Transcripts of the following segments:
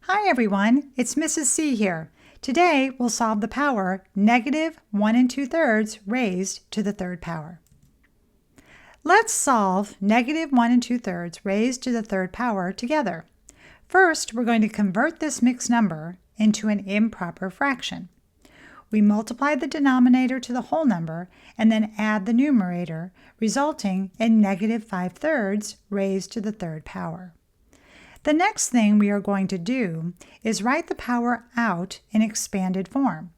Hi everyone, it's Mrs. C here. Today we'll solve the power negative 1 2/3 raised to the third power. Let's solve negative 1 2/3 raised to the third power together. First, we're going to convert this mixed number into an improper fraction. We multiply the denominator to the whole number and then add the numerator, resulting in negative 5/3 raised to the third power. The next thing we are going to do is write the power out in expanded form.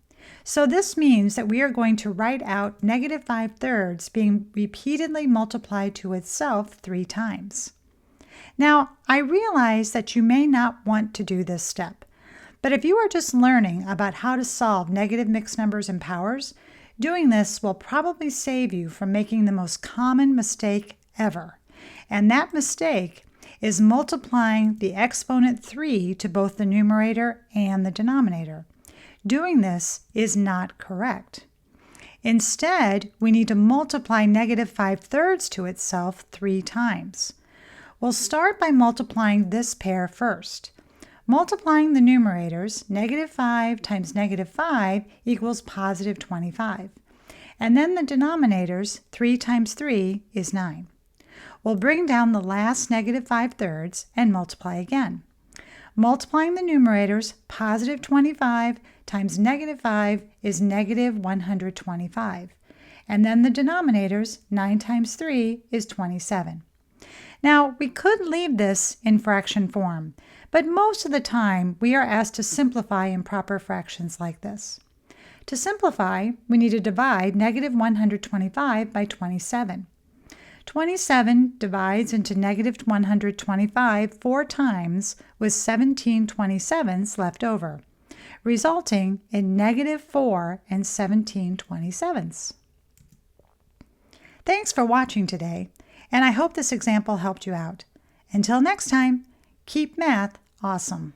So this means that we are going to write out negative 5/3 being repeatedly multiplied to itself 3 times. Now, I realize that you may not want to do this step, but if you are just learning about how to solve negative mixed numbers and powers, doing this will probably save you from making the most common mistake ever. And that mistake is multiplying the exponent 3 to both the numerator and the denominator. Doing this is not correct. Instead, we need to multiply negative 5/3 to itself 3 times. We'll start by multiplying this pair first. Multiplying the numerators, negative 5 times negative 5 equals positive 25. And then the denominators, 3 times 3 is 9. We'll bring down the last negative 5/3 and multiply again. Multiplying the numerators, positive 25 times negative 5 is negative 125. And then the denominators, 9 times 3 is 27. Now, we could leave this in fraction form, but most of the time we are asked to simplify improper fractions like this. To simplify, we need to divide negative 125 by 27. 27 divides into negative 125 4 times with 17 27s left over, resulting in negative 4 and 17 27s. Thanks for watching today, and I hope this example helped you out. Until next time, keep math awesome.